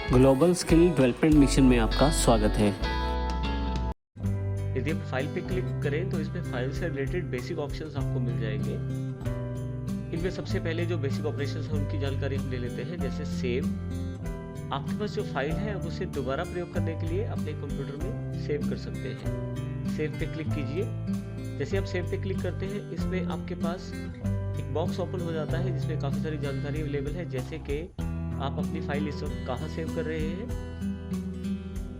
Global skill development mission में आपका स्वागत है। यदि आप फाइल पे क्लिक करें तो इसमें फाइल से रिलेटेड बेसिक ऑप्शंस आपको मिल जाएंगे। इनमें सबसे पहले जो बेसिक ऑपरेशंस हैं उनकी जानकारी हम ले लेते हैं, जैसे सेव। आपके पास जो फाइल है अब उसे दोबारा प्रयोग करने के लिए अपने कंप्यूटर में सेव कर सकते हैं। सेव पे क्लिक कीजिए। जैसे आप सेव पे क्लिक करते हैं इसमें आपके पास एक बॉक्स ओपन हो जाता है जिसमें काफ़ी सारी जानकारी अवेलेबल है, जैसे कि आप अपनी फाइल इस वक्त कहाँ सेव कर रहे हैं।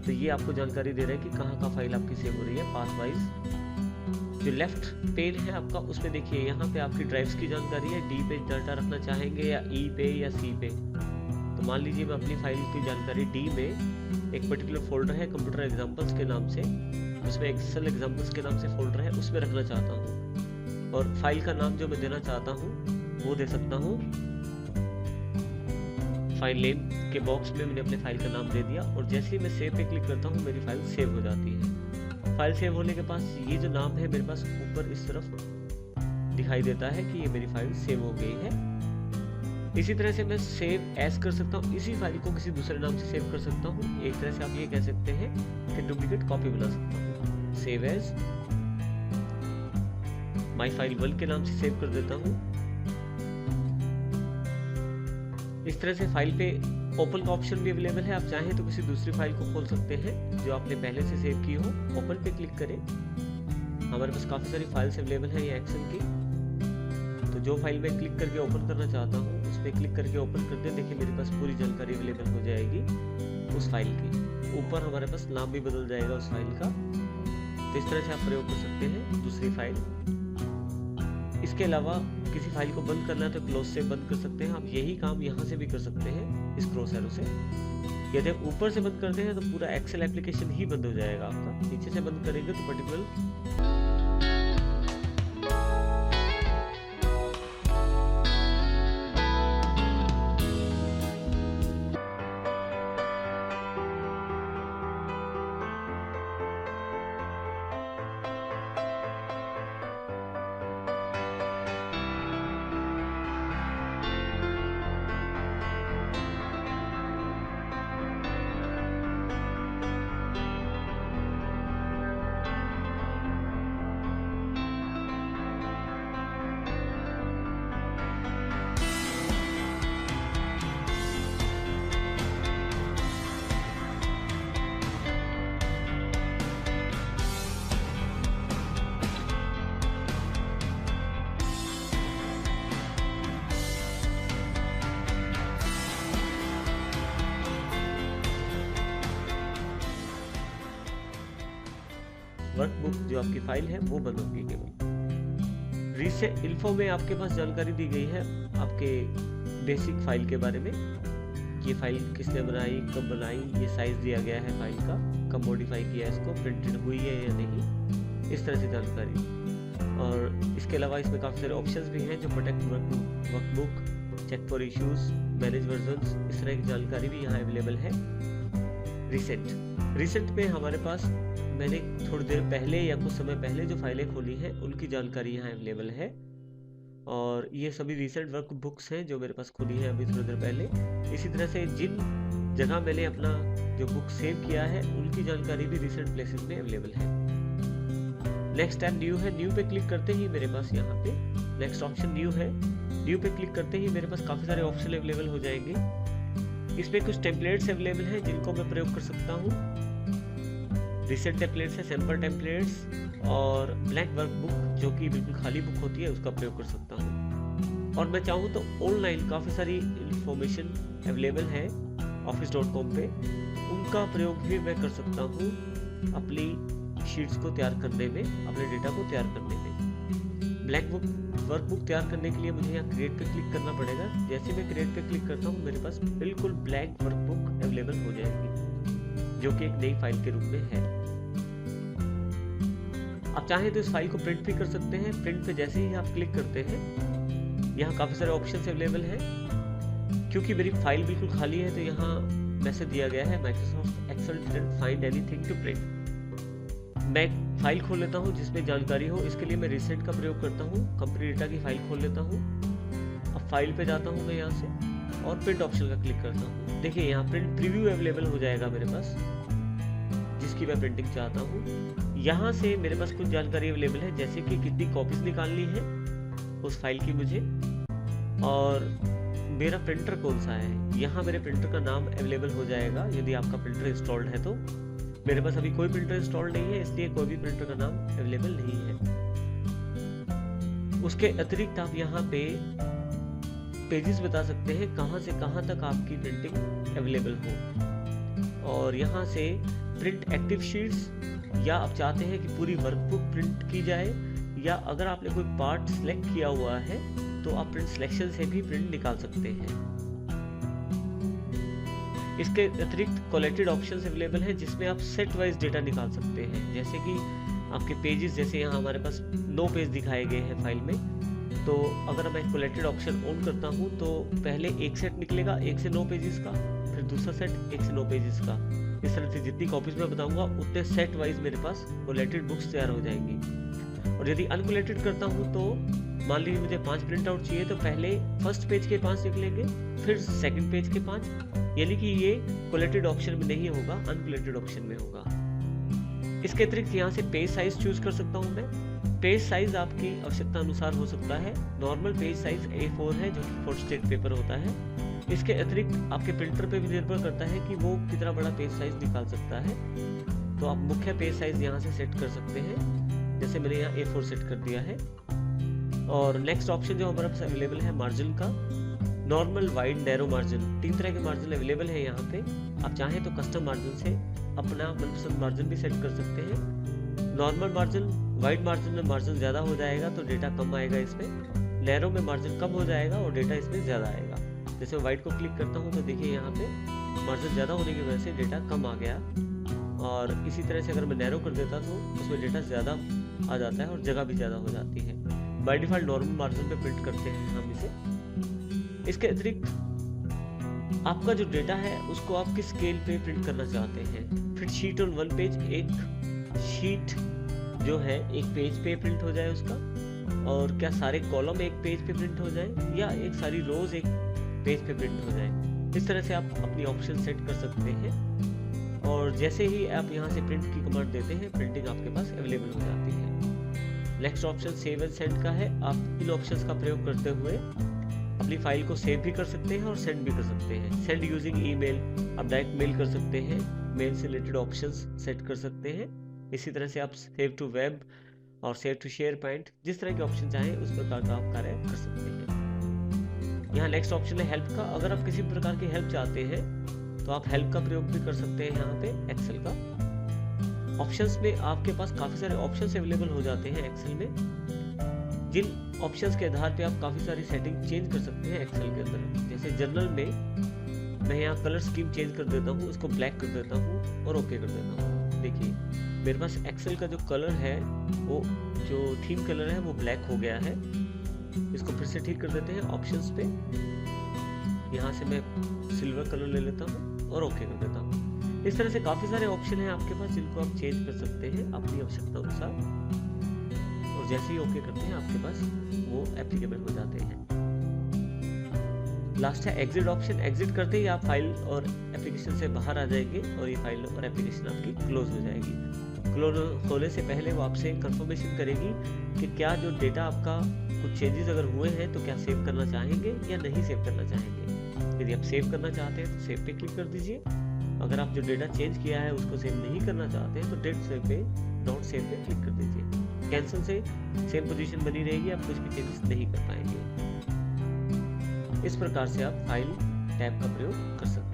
तो ये आपको जानकारी दे रहा है कि कहाँ फाइल आपकी सेव हो रही है पाथ वाइज। जो लेफ्ट पेन है आपका उसमें देखिए यहाँ पे आपकी ड्राइव्स की जानकारी है। डी पे डाटा रखना चाहेंगे या ई पे या सी पे। तो मान लीजिए मैं अपनी फाइल की जानकारी डी में एक पर्टिकुलर फोल्डर है कंप्यूटर एग्जाम्पल्स के नाम से, उसमें एक्सेल एग्जाम्पल्स के नाम से फोल्डर है, उसमें रखना चाहता हूँ। और फाइल का नाम जो मैं देना चाहता हूँ वो दे सकता हूँ। फाइल नेम के बॉक्स में मैंने अपने फाइल का नाम दे दिया और जैसे ही मैं सेव पे क्लिक करता हूँ मेरी फाइल सेव हो जाती है। फाइल सेव होने के पास ये जो नाम है मेरे पास ऊपर इस तरफ दिखाई देता है कि ये मेरी फाइल सेव हो गई है। इसी तरह से मैं सेव एज कर सकता हूँ, इसी फाइल को किसी दूसरे नाम से सेव कर सकता हूँ। एक तरह से आप ये कह सकते हैं कि डुप्लीकेट कॉपी बना सकता हूँ। सेव एज माई फाइल 1 के नाम से सेव कर देता हूँ। इस तरह से फाइल पे ओपन का ऑप्शन भी अवेलेबल है। आप चाहें तो किसी दूसरी फाइल को खोल सकते हैं जो आपने पहले से सेव की हो। ओपन पे क्लिक करें। हमारे पास काफ़ी सारी फाइल्स अवेलेबल है ये एक्सेल की। तो जो फाइल मैं क्लिक करके ओपन करना चाहता हूँ उस पर क्लिक करके ओपन कर दें। देखिए मेरे पास पूरी जानकारी अवेलेबल हो जाएगी उस फाइल की। ऊपर हमारे पास नाम भी बदल जाएगा उस फाइल का। तो इस तरह से आप प्रयोग कर सकते हैं दूसरी फाइल। इसके अलावा किसी फाइल को बंद करना है तो क्लोज से बंद कर सकते हैं। आप यही काम यहाँ से भी कर सकते हैं इस क्रॉस एरो से। यदि आप ऊपर से बंद करते हैं तो पूरा एक्सेल एप्लीकेशन ही बंद हो जाएगा आपका। नीचे से बंद करेंगे तो पर्टिकुलर वर्कबुक जो आपकी फाइल है वो बंद होगी केवल। रीसेट इन्फो में आपके पास जानकारी दी गई है आपके बेसिक फाइल के बारे में। ये फाइल किसने बनाई, कब बनाई, ये साइज दिया गया है फाइल का, कब मॉडिफाई किया इसको, प्रिंटेड हुई है या नहीं, इस तरह से जानकारी। और इसके अलावा इसमें काफ़ी सारे ऑप्शंस भी हैं जो protect workbook, check for issues, manage versions, इस तरह की जानकारी भी यहाँ अवेलेबल है। रिसेंट में हमारे पास मैंने थोड़ी देर पहले या कुछ समय पहले जो फाइलें खोली हैं उनकी जानकारी यहाँ अवेलेबल है। और ये सभी रिसेंट वर्क बुक्स हैं जो मेरे पास खुली है अभी थोड़ी देर पहले। इसी तरह से जिन जगह मैंने अपना जो बुक सेव किया है उनकी जानकारी भी रिसेंट प्लेसेस में अवेलेबल है। नेक्स्ट टैब न्यू है। न्यू पे क्लिक करते ही मेरे पास यहाँ पे नेक्स्ट ऑप्शन न्यू है। न्यू पे क्लिक करते ही मेरे पास काफ़ी सारे ऑप्शन अवेलेबल हो जाएंगे। इसमें कुछ टेम्पलेट्स अवेलेबल हैं जिनको मैं प्रयोग कर सकता हूँ। रिसेंट टेम्पलेट्स है, सैंपल टेम्पलेट्स और ब्लैंक वर्कबुक जो कि बिल्कुल खाली बुक होती है उसका प्रयोग कर सकता हूँ। और मैं चाहूँ तो ऑनलाइन काफ़ी सारी इंफॉर्मेशन अवेलेबल है office.com पे, उनका प्रयोग भी मैं कर सकता हूँ अपनी शीट्स को तैयार करने में, अपने डेटा को तैयार करने में। ब्लैंक वर्कबुक तैयार करने के लिए मुझे यहाँ क्रिएट पे क्लिक करना पड़ेगा। जैसे मैं क्रिएट पे क्लिक करता हूँ मेरे पास बिल्कुल ब्लैंक वर्कबुक अवेलेबल हो जाएगी जो कि एक नई फाइल के रूप में है। आप चाहें तो इस फाइल को प्रिंट भी कर सकते हैं। प्रिंट पे जैसे ही आप क्लिक करते हैं यहाँ काफ़ी सारे ऑप्शंस अवेलेबल हैं। क्योंकि मेरी फाइल बिल्कुल खाली है तो यहाँ मैसेज दिया गया है Microsoft Excel didn't find anything to print. मैं फाइल खोल लेता हूँ जिसमें जानकारी हो। इसके लिए मैं रिसेंट का प्रयोग करता हूँ। कंपनी डेटा की फाइल खोल लेता हूँ। अब फाइल पे जाता हूँ मैं यहाँ से। और प्रिंट ऑप्शन का क्लिक करता हूँ। देखिए यहाँ प्रिंट प्रीव्यू अवेलेबल हो जाएगा मेरे पास, जिसकी मैं प्रिंटिंग चाहता हूँ। यहाँ से मेरे पास कुछ जानकारी अवेलेबल है, जैसे कि कितनी कॉपीज निकालनी है उस फाइल की मुझे, और मेरा प्रिंटर कौन सा है। यहाँ मेरे प्रिंटर का नाम अवेलेबल हो जाएगा यदि आपका प्रिंटर इंस्टॉल्ड है तो। मेरे पास अभी कोई प्रिंटर इंस्टॉल्ड नहीं है, इसलिए कोई भी प्रिंटर का नाम अवेलेबल नहीं है। उसके अतिरिक्त आप यहाँ पे पेजेस बता सकते हैं कहाँ से कहाँ तक आपकी प्रिंटिंग अवेलेबल हो, और यहाँ से प्रिंट एक्टिव शीट्स, या आप चाहते हैं कि पूरी वर्कबुक प्रिंट की जाए, या अगर आपने कोई पार्ट सिलेक्ट किया हुआ है तो आप प्रिंट सिलेक्शन से भी प्रिंट निकाल सकते हैं। इसके अतिरिक्त कोलेटेड ऑप्शंस अवेलेबल हैं, जिसमें आप सेट वाइज डेटा निकाल सकते हैं, जैसे कि आपके पेजेस, जैसे यहाँ हमारे पास 9 पेज दिखाए गए हैं फाइल में। तो अगर मैं कोलेटेड ऑप्शन ऑन करता हूँ तो पहले एक सेट निकलेगा 1 से 9 पेजेस का, फिर दूसरा सेट 1 से 9 पेजेस का। इस तरह से जितनी कॉपीज मैं बताऊंगा उतने सेट वाइज मेरे पास कोलेटेड बुक्स तैयार हो जाएंगी। और यदि अनकोलेटेड करता हूँ तो मान लीजिए मुझे 5 प्रिंट आउट चाहिए, तो पहले फर्स्ट पेज के 5 निकलेंगे, फिर सेकंड पेज के 5, यानी कि ये कोलेटेड ऑप्शन में नहीं होगा, अनकोलेटेड ऑप्शन में होगा। इसके अतिरिक्त यहाँ से पेज साइज चूज कर सकता हूँ मैं। पेज साइज आपकी आवश्यकता अनुसार हो सकता है। नॉर्मल पेज साइज A4 है, जो कि 4 स्टेट पेपर होता है। इसके अतिरिक्त आपके प्रिंटर पे भी निर्भर करता है कि वो कितना बड़ा पेज साइज निकाल सकता है। तो आप मुख्य पेज साइज यहाँ से सेट कर सकते हैं, जैसे मैंने यहाँ A4 सेट कर दिया है। और नेक्स्ट ऑप्शन जो हमारे पास अवेलेबल है मार्जिन का, नॉर्मल, वाइड, नैरो मार्जिन, 3 तरह के मार्जिन अवेलेबल है यहाँ पे। आप चाहें तो कस्टम मार्जिन से अपना मनपसंद मार्जिन भी सेट कर सकते हैं। नॉर्मल मार्जिन, वाइड मार्जिन में मार्जिन ज़्यादा हो जाएगा तो डेटा कम आएगा इसमें। नैरो में मार्जिन कम हो जाएगा और डेटा इसमें ज़्यादा आएगा। जैसे वाइड को क्लिक करता हूँ तो देखिए यहाँ पे मार्जिन ज़्यादा होने की वजह से डेटा कम आ गया, और इसी तरह से अगर मैं नैरो कर देता तो उसमें डेटा ज़्यादा आ जाता है और जगह भी ज़्यादा हो जाती है। बाय डिफ़ॉल्ट नॉर्मल मार्जिन पे प्रिंट करते हैं हम इसे। इसके अतिरिक्त आपका जो डेटा है उसको आप किस स्केल पे प्रिंट करना चाहते हैं। फिट शीट ऑन 1 पेज, एक शीट जो है एक पेज पे प्रिंट हो जाए उसका, और क्या सारे कॉलम एक पेज पे प्रिंट हो जाए, या एक सारी रोज एक पेज पे प्रिंट हो जाए। इस तरह से आप अपनी ऑप्शन सेट कर सकते हैं, और जैसे ही आप यहाँ से प्रिंट की कमांड देते हैं प्रिंटिंग आपके पास अवेलेबल हो जाती है। Next option save and send का है। आप इन ऑप्शंस का प्रयोग करते हुए अपनी फाइल को सेव भी कर सकते हैं और सेंड भी कर सकते हैं। सेंड यूजिंग ईमेल, आप डायरेक्ट मेल कर सकते हैं, मेल से रिलेटेड ऑप्शंस सेट कर सकते हैं। इसी तरह से आप सेव टू वेब और सेव टू शेयर पॉइंट, जिस तरह के ऑप्शन चाहें उस प्रकार का आप कार्य कर सकते हैं। यहाँ नेक्स्ट ऑप्शन है हेल्प का। अगर आप किसी प्रकार की हेल्प चाहते हैं तो आप हेल्प का प्रयोग भी कर सकते हैं। यहाँ पे एक्सेल का ऑप्शंस में आपके पास काफ़ी सारे ऑप्शंस अवेलेबल हो जाते हैं एक्सेल में, जिन ऑप्शंस के आधार पे आप काफ़ी सारी सेटिंग चेंज कर सकते हैं एक्सेल के अंदर। जैसे जनरल में मैं यहाँ कलर स्कीम चेंज कर देता हूँ, इसको ब्लैक कर देता हूँ और ओके कर देता हूँ। देखिए मेरे पास एक्सेल का जो कलर है, वो जो थीम कलर है वो ब्लैक हो गया है। इसको फिर से ठीक कर देते हैं ऑप्शंस पे। यहाँ से मैं सिल्वर कलर ले लेता हूँ और ओके कर देता हूँ। इस तरह से काफ़ी सारे ऑप्शन हैं आपके पास जिनको आप चेंज कर सकते हैं अपनी आवश्यकता अनुसार, और जैसे ही ओके करते हैं आपके पास वो एप्लीकेबल हो जाते हैं। लास्ट है एग्जिट ऑप्शन। एग्जिट करते ही आप फाइल और एप्लीकेशन से बाहर आ जाएंगे और ये फाइल और एप्लीकेशन आपकी क्लोज हो जाएगी। क्लोज होने से पहले वो आपसे कंफर्मेशन करेगी कि क्या जो डेटा आपका कुछ चेंजेस अगर हुए हैं तो क्या सेव करना चाहेंगे या नहीं सेव करना चाहेंगे। यदि आप सेव करना चाहते हैं तो सेव पे क्लिक कर दीजिए। अगर आप जो डेटा चेंज किया है उसको सेव नहीं करना चाहते हैं तो डेट सेव पे, नॉट सेव पे क्लिक कर दीजिए। कैंसिल से सेम पोजीशन बनी रहेगी, आप कुछ भी चेंजेस नहीं कर पाएंगे। इस प्रकार से आप फाइल टैब का प्रयोग कर सकते हैं।